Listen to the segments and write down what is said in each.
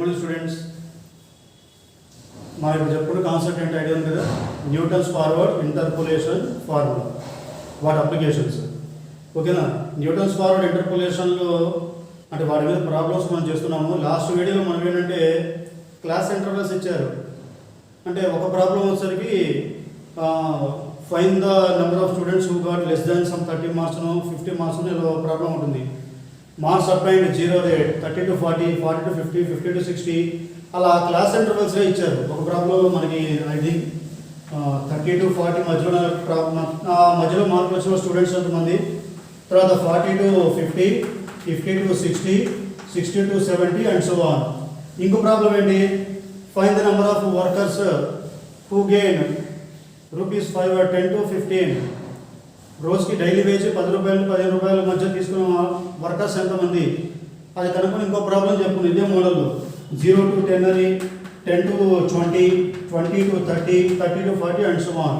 morning students. మా ఇప్పుడు చెప్పుకున్న కాన్సెప్ట్ ఏంటి ఐడియా ఉంది కదా, న్యూటన్స్ ఫార్వర్డ్ ఇంటర్పోలేషన్ ఫార్ములా, వాటి అప్లికేషన్స్. ఓకేనా, న్యూటన్స్ ఫార్వర్డ్ ఇంటర్పోలేషన్లో అంటే వాటి మీద ప్రాబ్లమ్స్ మనం చేస్తున్నాము. లాస్ట్ వీడియోలో మనం ఏంటంటే క్లాస్ ఇంటర్వల్స్ ఇచ్చారు. అంటే ఒక ప్రాబ్లం వచ్చేసరికి fine the number of students who got less than some 30 marks 50 marks ఇలా ప్రాబ్లం ఉంటుంది. Marks applied 0 rate 30 to 40, 40 to 50, 50 to 60 అలా క్లాస్ ఇంటర్వల్స్గా ఇచ్చారు. ఒక ప్రాబ్లంలో మనకి ఐ థింక్ 30 to 40 మధ్యలో మార్కులు వచ్చిన స్టూడెంట్స్ ఎంతమంది, తర్వాత 40 to 50, 50 to 60, 60 to 70 and so on. ఇంకో ప్రాబ్లం ఏంటి, fine the number of workers who gain ₹5 or 10 to 15. రోజుకి డైలీ వేజ్ 10 రూపాయలు 15 రూపాయల మధ్య తీసుకున్న వర్కర్స్ ఎంతమంది, అది కనుక్కొని ఇంకో ప్రాబ్లం చెప్పుకుని ఇదే మోడల్లో 0 to 10 అని, 10 to 20, 20 to 30, 30 to 40 and so on.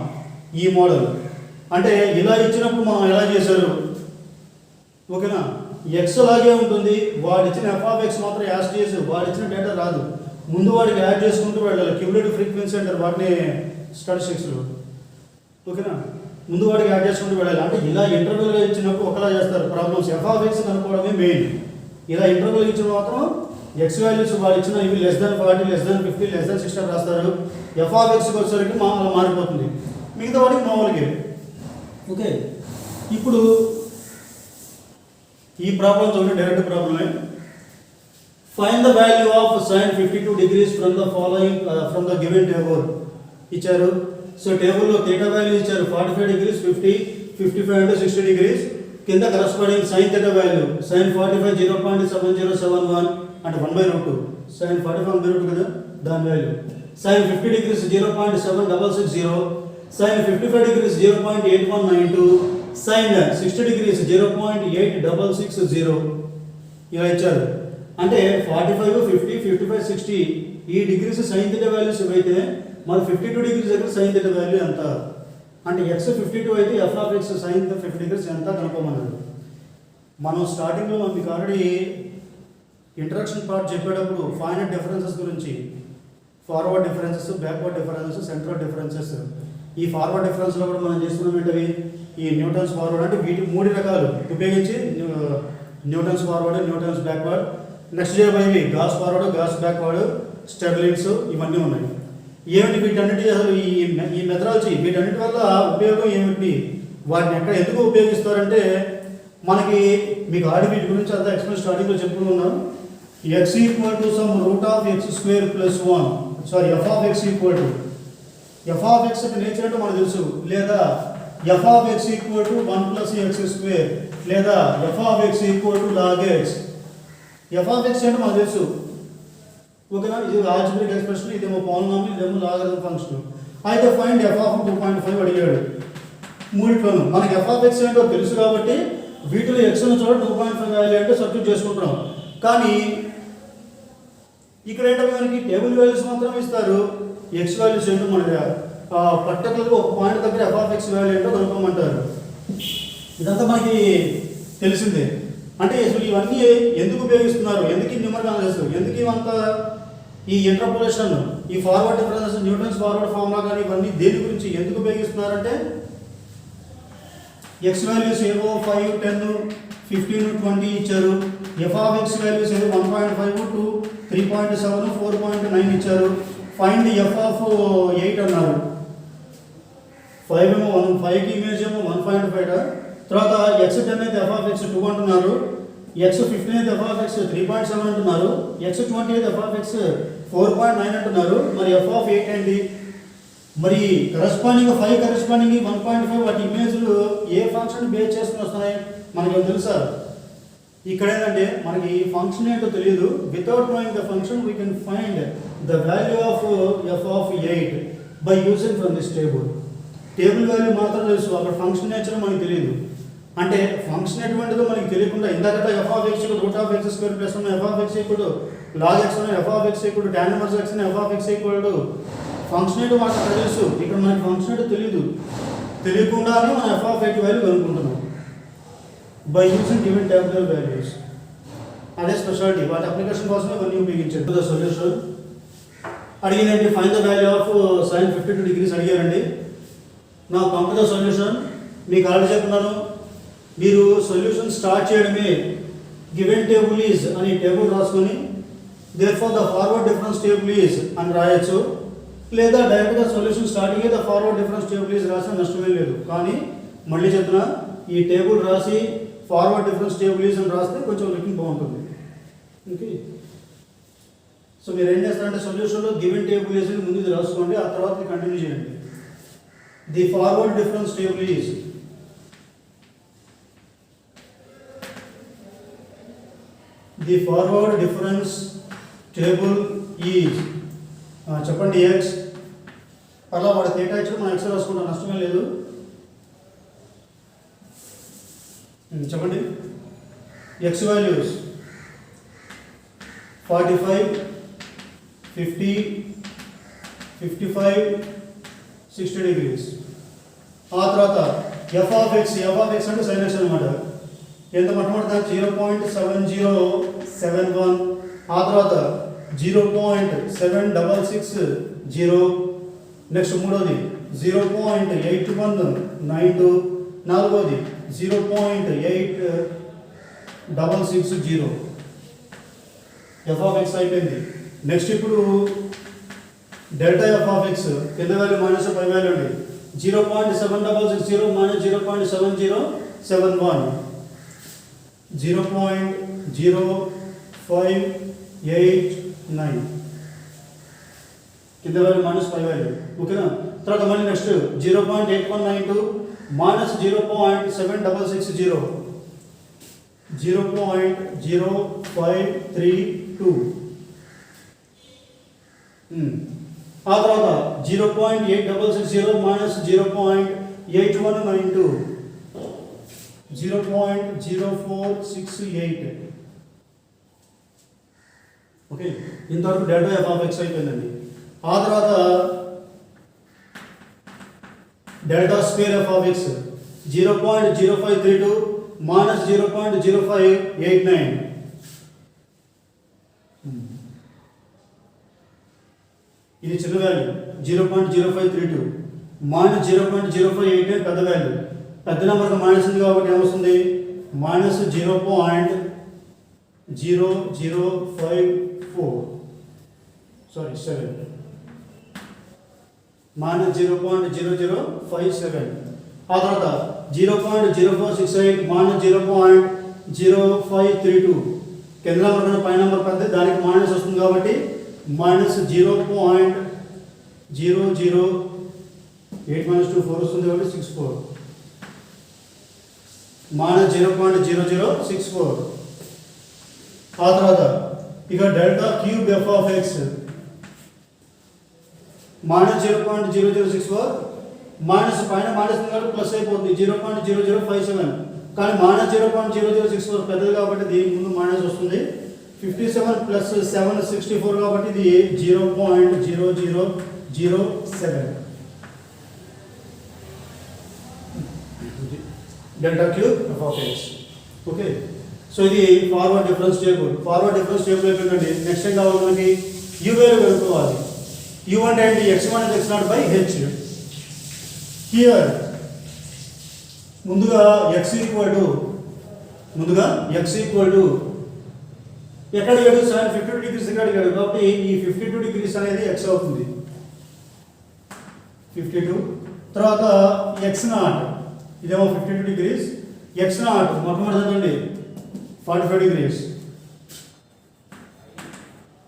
ఈ మోడల్ అంటే ఇలా ఇచ్చినప్పుడు మనం ఎలా చేశారు, ఓకేనా. ఎక్స్ అలాగే ఉంటుంది, వాడు ఇచ్చిన f(x) మాత్రం యాడ్ చేసి వాడు ఇచ్చిన డేటా రాదు, ముందు వాడికి యాడ్ చేసుకుంటూ వెళ్ళాలి. క్యూములేటివ్ ఫ్రీక్వెన్సీ అంటారు వాటిని స్టాటిస్టిక్స్లో. ఓకేనా, ముందు వాడికి యాడ్ చేసుకుంటూ వెళ్ళాలి. అంటే ఇలా ఇంటర్వెల్గా ఇచ్చినప్పుడు ఒకలా చేస్తారు ప్రాబ్లమ్స్. f(x) కనుక్కోవడమే మెయిన్. ఇలా ఇంటర్వెల్ ఇచ్చిన మాత్రం ఎక్స్ వాల్యూస్ వాడు ఇచ్చిన ఇవి less than 40, less than 50, less than 60 రాస్తారు. f(x) వచ్చేసరికి మారిపోతుంది, మిగతా వాడికి మామూలుగా. ఓకే, ఇప్పుడు ఈ ప్రాబ్లం చూడండి, డైరెక్ట్ ప్రాబ్లమే. Find the value of sin 52 degrees from the following from the given table ఇచ్చారు. సో టేబుల్లో θ వాల్యూ ఇచ్చారు 45 degrees, 50, 55 అంటే 60 degrees. కింద కరస్పాండింగ్ sin θ వాల్యూ sin 45 0.7071 అంటే 1/√2. sin 45 1/√2 కదా దాని value. sin 50 degrees 0.7660, sin 55 degrees 0.8192, sin 60 degrees 0.8660 ఇలా ఇచ్చారు. అంటే 45, 50, 55, 60 ఈ డిగ్రీస్ sin θ వాల్యూస్ అయితే మన 52 డిగ్రీస్ దగ్గర sin θ వాల్యూ ఎంత అంటే x 52 అయితే f(x) sin 50 డిగ్రీస్ ఎంత కనుక్కోమన్నారు. మనం స్టార్టింగ్లో మీకు ఆల్రెడీ ఇంట్రడక్షన్ పార్ట్ చెప్పేటప్పుడు ఫైనైట్ డిఫరెన్సెస్ గురించి, forward differences, backward differences, central differences. ఈ ఫార్వర్డ్ డిఫరెన్స్లో కూడా మనం చేస్తున్నాం ఏంటవి, ఈ న్యూటన్స్ ఫార్వర్డ్ అంటే వీటి 3 రకాలు ఉపయోగించి Newton's forward, Newton's backward, next చేయబోయేవి Gauss forward, Gauss backward, Stirling's ఇవన్నీ ఉన్నాయి. ఏమిటి వీటన్నిటి అసలు ఈ మెథడాలజీ వీటన్నిటి వల్ల ఉపయోగం ఏమిటి, వాటిని ఎక్కడ ఎందుకు ఉపయోగిస్తారంటే మనకి మీకు ఆడి వీటి గురించి అంతా ఎక్స్ప్లెయిన్ స్టార్టింగ్లో చెప్పుకున్నాం. x equal to some √(x² + 1) sorry f(x) equal to f(x) nature అంటే మనకు తెలుసు, లేదా f(x) ఈక్వల్ టు 1 + x² లేదా f(x) equal to log x. f(x) అంటే మనకు తెలుసు, ఓకేనా. ఇది ఆల్జీబ్రిక్ ఎక్స్ప్రెషన్, ఇదేమో పాలినామియల్, ఇదేమో లాగరిథం ఫంక్షన్. అయితే ఫైండ్ f(2.5) అడిగాడు. మూడిట్లోనూ మనకి f(x) ఏంటో తెలుసు కాబట్టి వీటిలో x ఉన్న చోట 2.5 వాల్యూ అంటే సబ్స్టిట్యూట్ చేసుకుంటున్నాం. కానీ ఇక్కడ ఏంటంటే మనకి టేబుల్ వాల్యూస్ మాత్రం ఇస్తారు, x వాల్యూస్ ఏంటో మనకి పర్టికులర్గా ఒక పాయింట్ దగ్గర f(x) వాల్యూ ఏంటో కనుక్కోమంటారు. ఇదంతా మనకి తెలిసిందే. అంటే అసలు ఇవన్నీ ఎందుకు ఉపయోగిస్తున్నారు, ఎందుకు న్యూమరికల్ అనాలిసిస్, ఎందుకు ఇవంతా ఈ ఇంటర్పోలేషన్, ఈ forward differences, Newton's forward formula కానీ ఇవన్నీ దేని గురించి ఎందుకు ఉపయోగిస్తున్నారంటే ఎక్స్ వాల్యూస్ ఏవో 5, 10, 15, 20 ఇచ్చారు. f(x) వాల్యూస్ ఏవో 1.5, 2, 3.7, 4.9 ఇచ్చారు. ఫైండ్ f(8) అన్నారు. 5 ఏమో 5కి ఇమేజ్ ఏమో 1.5, తర్వాత x10 అయితే f(x) 2 అంటున్నారు, x15 అయితే f(x) 3.7 అంటున్నారు, x20 అయితే f(x) 4.9 అంటున్నారు. మరి f(8) ఏంటి, మరి కరస్పాండింగ్ 5 కరస్పాండింగ్ 1.5 వాటి ఇమేజ్లు ఏ ఫంక్షన్ బేస్ చేసుకుని వస్తున్నాయి మనకి తెలుసా. ఇక్కడ ఏంటంటే మనకి ఫంక్షన్ ఏంటో తెలియదు. Without knowing the function we can find the value of f(8) by using from this table. Table value మాత్రం తెలుసు, అక్కడ ఫంక్షన్ నేచర్ మనకి తెలియదు. అంటే ఫంక్షన్ ఎటువంటిదో మనకి తెలియకుండా ఇందాక f(x) √(x² + 1) f(x) log x f(x) tan 1x f(x) function ఏంటో మనకు తెలుసు, ఇక్కడ మనకి ఫంక్షన్ ఏంటో తెలియదు. తెలియకుండానే మనం f(8) వాల్యూ కనుక్కుంటున్నాం by using given tabular values. అదే స్పెషాలిటీ, వాటి అప్లికేషన్ కోసమే కొన్ని ఉపయోగించారు. ద సొల్యూషన్ అడిగినండి, find the value of sin 52 degrees అడిగారండి. నా కంప్యూటర్ ద సొల్యూషన్ మీకు ఆల్రెడీ చెప్తున్నాను, మీరు సొల్యూషన్ స్టార్ట్ చేయడమే గివెన్ టేబుల్ ఈజ్ అని టేబుల్ రాసుకొని therefore the forward difference table is అని రాయొచ్చు, లేదా డైరెక్ట్గా సొల్యూషన్ స్టార్టింగే the forward difference table is రాసిన నష్టమే లేదు. కానీ మళ్ళీ చెప్తున్నా, ఈ టేబుల్ రాసి ఫార్వర్డ్ డిఫరెన్స్ టేబుల్ ఈజ్ అని రాస్తే కొంచెం లుకింగ్ బాగుంటుంది. ఓకే, సో మీరు ఏం చేస్తారంటే సొల్యూషన్లో గివెన్ టేబుల్ ఈజ్ ముందు ఇది రాసుకోండి, ఆ తర్వాత కంటిన్యూ చేయండి. The forward difference table is చెప్పండి ఎక్స్, అలా వాడు థీటా ఇచ్చి మనం ఎక్స్ రాసుకుంటాం, నష్టమే లేదు. చెప్పండి ఎక్స్ వాల్యూస్ 45, 50, 55, 60 degrees. ఆ తర్వాత ఎఫ్ ఆఫ్ ఎక్స్ అంటే సైన్ ఎక్స్ అనమాట. ఎంత మొట్టమొదటి 0.7071, ఆ తర్వాత 0.7660, నెక్స్ట్ మూడోది 0.8192, నాలుగోది 0.8660. ఎఫ్ ఆఫ్ ఎక్స్ అయిపోయింది. నెక్స్ట్ ఇప్పుడు డెల్టా ఎఫ్ ఆఫ్ ఎక్స్, కింద వాల్యూ మైనస్ పై వాల్యూ అండి. 0.7660 మైనస్ 0.7071, 0.0589, కింద వాల్యూ మైనస్ పై వాల్యూ. ఓకేనా, తర్వాత మళ్ళీ నెక్స్ట్ 0.8192 మైనస్ 0.7660, 0.0532. ఆ తర్వాత 0.8660 మైనస్ 0.8192, 0.0468. ఓకే, ఇంతవరకు డెల్టా ఎఫ్ ఆఫ్ ఎక్స్ అయిపోయిందండి. ఆ తర్వాత delta square f of X 0.0532 minus 0.0589. ఇది చిన్న వాల్యూ 0.0532 మైనస్ 0.0589 పెద్ద వాల్యూ. పెద్ద నెంబర్కి మైనస్ ఉంది కాబట్టి ఏమొస్తుంది, మైనస్ 0.0054 మైనస్ 0.0057. ఆ తర్వాత 0.0468 మైనస్ 0.0532. కింద నెంబర్ కన్నా పై నెంబర్ పెద్ద, దానికి మైనస్ వస్తుంది కాబట్టి మైనస్ 0.008 మైనస్ 24 వస్తుంది కాబట్టి 64, మైనస్ 0.0064. ఆ తర్వాత ఇక delta cube f of X minus 0.0064 minus పైన మైనస్ ప్లస్ అయిపోతుంది 0.0057. కానీ మైనస్ 0.0064 పెద్దది కాబట్టి దీనికి ముందు మైనస్ వస్తుంది. 57 ప్లస్ 7 64 కాబట్టి ఇది 0.0007 delta cube f of x. Okay, so ఇది forward difference table. Forward difference table అయిపోయిందండి. నెక్స్ట్ ఏం కావాలి మనకి, యూ వాల్యూ కనుక్కోవాలి. యూ అంటే ఏంటి, x1 x0 by H. Here ముందుగా x ఈక్వల్ టు ఎక్కడ అడిగాడు, sin 52 degrees దగ్గర అడిగాడు కాబట్టి ఈ 52 degrees అనేది x అవుతుంది. 52 తర్వాత x0, ఇదేమో 52 degrees, x0 మొట్టమొదటి అండి 45 degrees.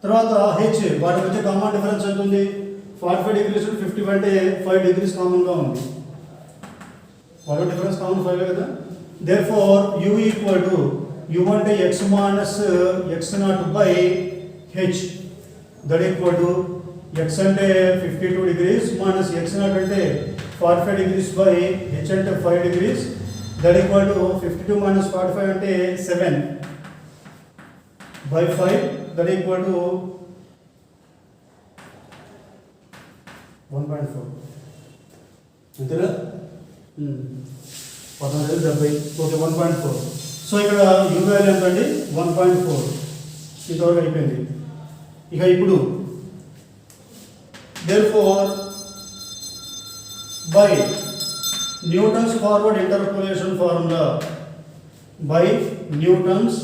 తర్వాత h, వాటి మధ్య కామన్ డిఫరెన్స్ ఎంత ఉంది, 45 degrees 50 అంటే 5 degrees కామన్గా ఉంది. వాళ్ళ డిఫరెన్స్ కామన్ 5 కదా. Therefore u equal to u అంటే x minus x0 by h, that equal to x అంటే 52 degrees మైనస్ x0 అంటే 45 degrees బై h అంటే 5 degrees, that equal to 52 minus 45 అంటే 7 బై 5, దట్ ఈక్వల్ టు 1.4. అంతేనా, 1970. Okay, 1.4. So ఇక్కడ you value ఎంత అండి, 1.4. ఇంతవరకు అయిపోయింది. ఇక ఇప్పుడు therefore by Newton's forward interpolation formula, by Newton's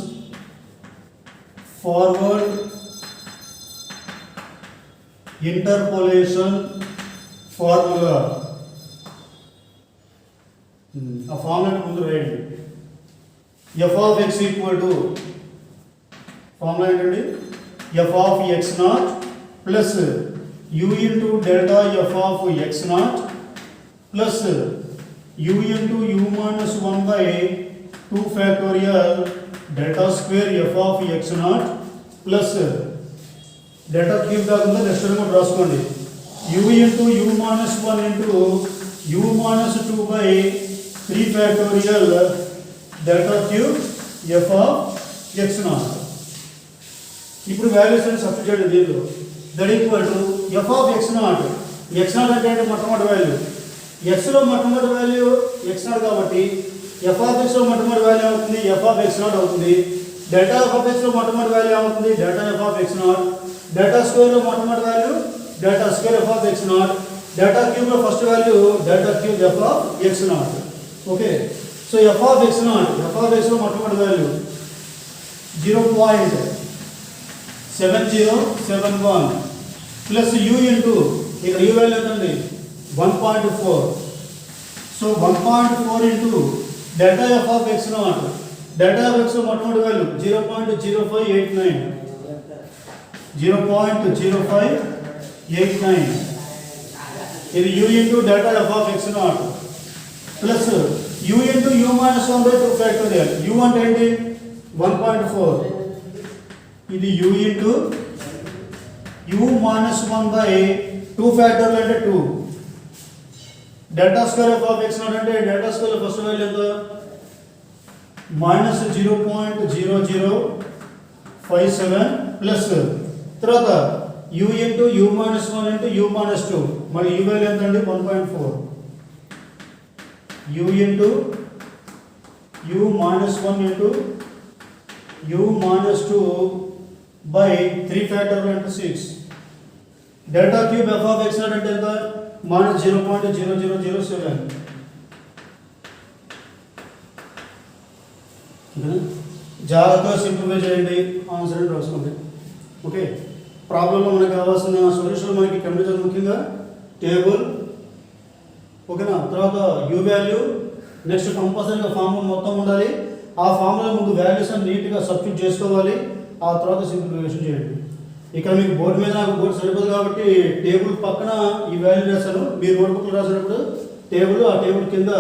forward interpolation formula, ఆ ఫార్ములా ముందు రాయండి. f of x equal to formula ఏంటండి, f of x naught plus u into delta f of x naught plus u into u minus 1 by 2 factorial delta square f of x naught plus delta cube కాకుండా next కూడా రాసుకోండి, u into u minus 1 into u minus 2 by 3 factorial delta cube f of x naught. ఇప్పుడు values అని substitute చేయండి దీంట్లో. That equal to f of x naught. x naught అంటే మొట్టమొదటి value, x లో మొట్టమొదటి వాల్యూ x naught కాబట్టి f of x లో మొట్టమొదటి వాల్యూ అవుతుంది f of x naught అవుతుంది. డెల్టా f of x లో మొట్టమొదటి వాల్యూ అవుతుంది delta f of x naught. Delta square లో మొట్టమొదటి value delta square f of x naught. Delta cube లో first value delta cube f of x naught. Okay, so f of x naught, f of x లో మొట్టమొదటి value 0.7071 plus u into ఇక్కడ u value ఎంతండి 1.4. So 1.4 into delta f of x naught, delta f x లో మొట్టమొదటి value 0.0589, 0.0589. ఇది u into delta f of x naught plus u into u minus 1 by 2 factorial. u అంటే ఏంటి 1.4, ఇది u into u minus 1 by 2 factorial అంటే 2. Delta square f of x naught అంటే delta square first value ఎంత minus 0.0057 plus తర్వాత u into u minus 1 into u minus 2, మరి u value ఎంత అండి 1.4. u into u minus 1 into u minus 2 by 3 factorial అంటే 6. Delta cube f of x naught అంటే ఎంత minus 0.0007. జాగ్రత్తగా simplify చేయండి, ఆన్సర్ అని రాసుకోండి. ఓకే, ప్రాబ్లంలో మనకు కావాల్సిన సొల్యూషన్ మనకి కంప్యూటర్ ముఖ్యంగా టేబుల్, ఓకేనా, తర్వాత యూ వాల్యూ, నెక్స్ట్ కంపల్సరీగా ఫార్ములా మొత్తం ఉండాలి. ఆ ఫార్ములా ముందు వాల్యూస్ అని నీట్గా సబ్స్టిట్యూట్ చేసుకోవాలి, ఆ తర్వాత సింప్లిఫికేషన్ చేయండి. ఇక్కడ మీకు బోర్డు మీద నాకు బోర్డు సరిపోదు కాబట్టి టేబుల్ పక్కన ఈ వాల్యూ రాశాను. మీరు నోట్బుక్లో రాసినప్పుడు టేబుల్, ఆ టేబుల్ కింద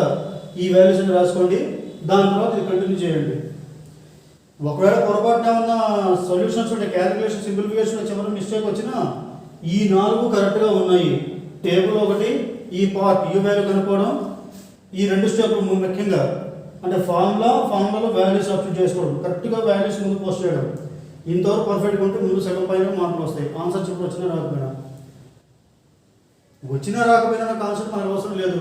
ఈ వాల్యూస్ అని రాసుకోండి. దాని తర్వాత ఇది కంటిన్యూ చేయండి. ఒకవేళ పొరపాటున ఉన్న సొల్యూషన్స్ ఉంటే క్యాలిక్యులేషన్ సింప్లిఫికేషన్ చివరి మిస్టేక్ వచ్చినా ఈ 4 కరెక్ట్గా ఉన్నాయి. టేబుల్ ఒకటి, ఈ పార్ట్ యూ వాల్యూ కనుక్కోవడం, ఈ 2 స్టెప్లు ముఖ్యంగా అంటే ఫార్ములాలో వాల్యూస్ సబ్స్టిట్యూట్ చేసుకోవడం, కరెక్ట్గా వాల్యూస్ ముందు పోస్ట్ చేయడం. ఇంతవరకు పర్ఫెక్ట్గా ఉంటే ముందు సగం పైన మార్కులు వస్తాయి. ఆన్సర్ చెప్పి వచ్చినా రాకపోయినా కాన్సెప్ట్ మనకు అవసరం లేదు.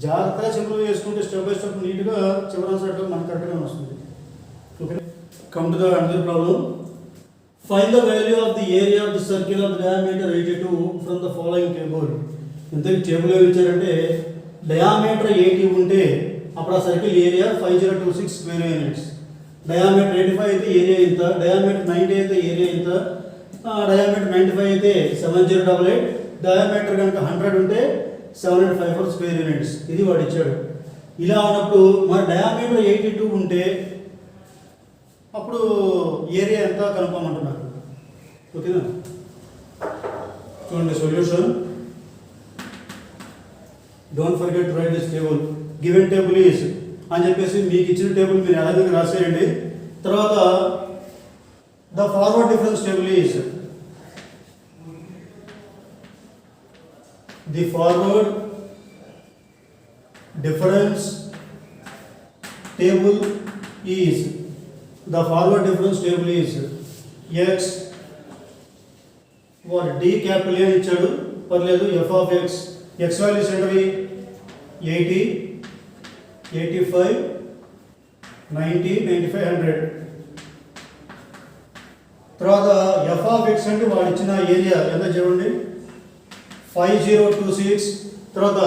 జాగ్రత్తగా సింప్లిఫై చేసుకుంటే స్టెప్ బై స్టెప్ నీట్గా చివరి ఆన్సర్ మనకు కరెక్ట్గా వస్తుంది. Okay, come to the another problem. Find the value of the area of the circle of diameter 82 from the following table. ఇంతకీ టేబుల్ ఏమి ఇచ్చారంటే డయామీటర్ 80 ఉంటే అప్పుడు ఆ circle area 5026 square units. Diameter 85 అయితే ఏరియా ఇంత, డయామీటర్ 90 అయితే ఏరియా ఇంత, డయామీటర్ 95 అయితే 7088, డయామీటర్ కనుక 100 ఉంటే 754 స్క్వేర్ యూనిట్స్. ఇది వాడు ఇచ్చాడు. ఇలా ఉన్నప్పుడు మరి డయామీటర్ 82 ఉంటే అప్పుడు ఏరియా ఎంత కనుక్కోమంటున్నారు. ఓకేనా, చూడండి solution. Don't forget to right this table. Given table is అని చెప్పేసి మీకు ఇచ్చిన టేబుల్ మీరు ఎలాగో రాసేయండి. తర్వాత the forward difference table is, the forward difference table is, the forward difference table is x what d capital A ఇచ్చాడు పర్లేదు, f of x, x values ఏంటవి 80 85 90 95 100. తర్వాత ఎఫ్ ఆఫ్ ఎక్స్ అంటే వాడు ఇచ్చిన ఏరియా ఎంత చూడండి 5026, తర్వాత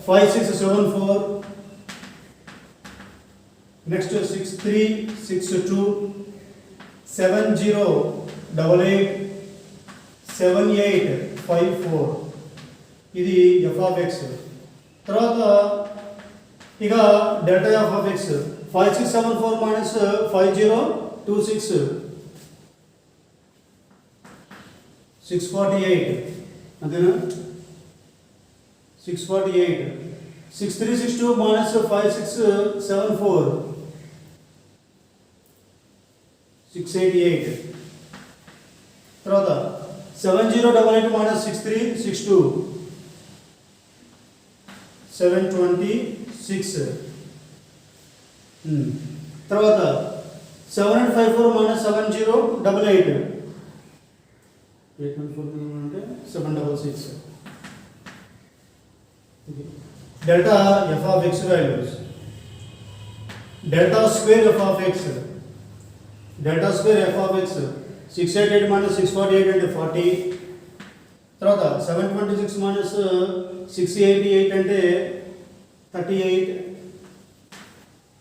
5674, నెక్స్ట్ 6362, 7088, 7854 ఇది ఎఫ్ ఆఫ్ ఎక్స్. తర్వాత ఇక delta f of X 5674 minus 5026 648 అంతేనా 648, 6362 మైనస్ 5674 688, తర్వాత 7088 మైనస్ 6362 726, తర్వాత 7854 మైనస్ 7088 814 అంటే 766. Delta f of X values delta square f of X delta square f of X 688 minus 648 అంటే 40, తర్వాత 726 మైనస్ 688 అంటే 38,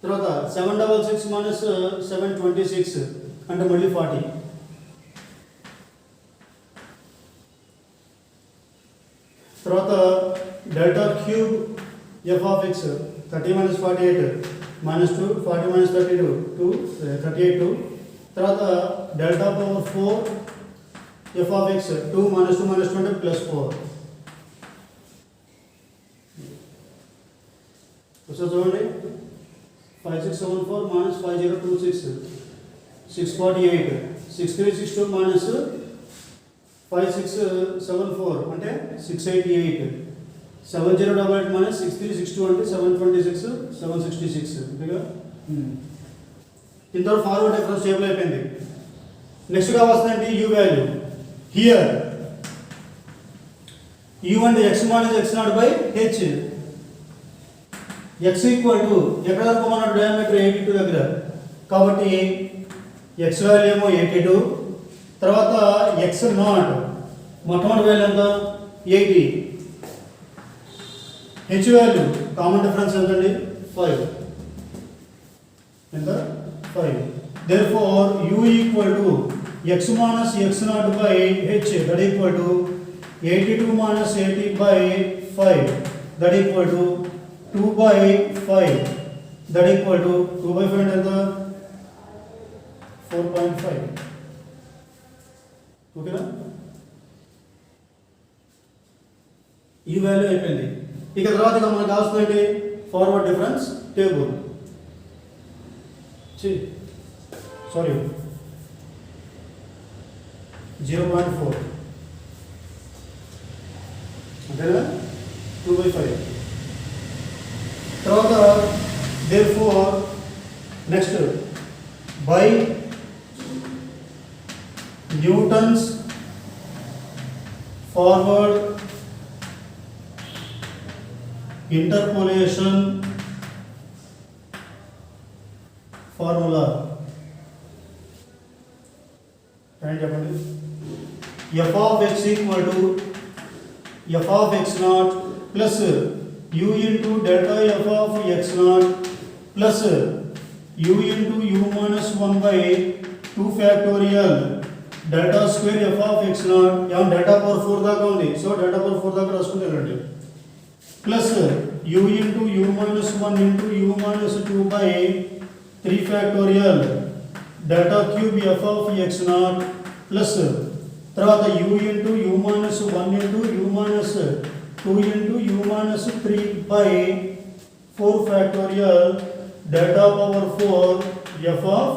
తర్వాత 766 మైనస్ 726 అంటే మళ్ళీ 40. తర్వాత delta cube f of X 30 minus 48 minus 2, 40 minus 32 38, తర్వాత delta power 4 f of X 2 minus 2 minus 20 plus 4. ఒకసారి చూడండి 5674 మైనస్ 5026 648, 6362 మైనస్ 5674 అంటే 688, 7088 మైనస్ 6362 అంటే 726 766 అంతేగా. ఇంతవరకు ఫార్వర్డ్ డిఫరెన్స్ టేబుల్ అయిపోయింది. నెక్స్ట్ కావాల్సిందండి యూ వాల్యూ. హియర్ యూ అంటే x minus x naught by h. X equal to ఎక్కడ అనుకోమన్నాడు డయామీటర్ 82 దగ్గర, కాబట్టి ఎక్స్ వాల్యూ ఏమో 82, తర్వాత ఎక్స్ నాట్ మొట్టమొదటి వాల్యూ ఎంత 80, హెచ్ వాల్యూ కామన్ డిఫరెన్స్ ఎంతండి 5 ఎంత 5. therefore u equal to x minus x naught by h that equal to 82 minus 80 by 5 that equal to 2 by 5 that equal to 2 by 5 ఎంత 4.5. ఓకేనా, ఈ value అయిపోయింది. ఇక తర్వాత మనకు కావాల్సింది ఫార్వర్డ్ డిఫరెన్స్ టేబుల్. సారీ 0.4 అంతేనా 2 by 5. తర్వాత therefore next by Newton's forward interpolation formula ఏంటి చెప్పండి. F of x equal to f of x not plus u into delta f of x not plus u into u minus 1 by 2 factorial delta square f of x not. ఏమన్నా delta power 4 దాకా ఉంది, so delta power 4 దాకా రాసుకుంటే వెళ్ళండి, plus u into u minus 1 into u minus 2 by 3 factorial delta cube f of x naught plus తర్వాత u into u minus 1 into u minus 2 into u minus 3 by 4 factorial delta power 4 f of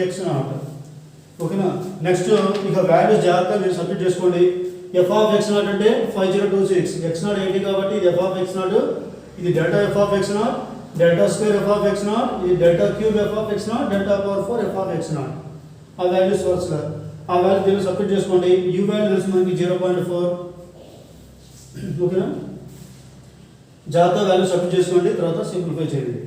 x naught. ఓకేనా, next ఇక values జాగ్రత్తగా మీరు submit చేసుకోండి. F of x not అంటే 5026, X not 80 కాబట్టి ఇది f of x naught, ఇది delta f of x naught, delta square f of x naught, ఇది delta cube f of x naught, delta power 4 f of x naught. ఆ values వరుసగా ఆ value దీన్ని submit చేసుకోండి. You value తెలుసు మనకి 0.4. ఓకేనా, జాగ్రత్తగా వాల్యూ సబ్మిట్ చేసుకోండి, తర్వాత సింప్లిఫై చేయండి.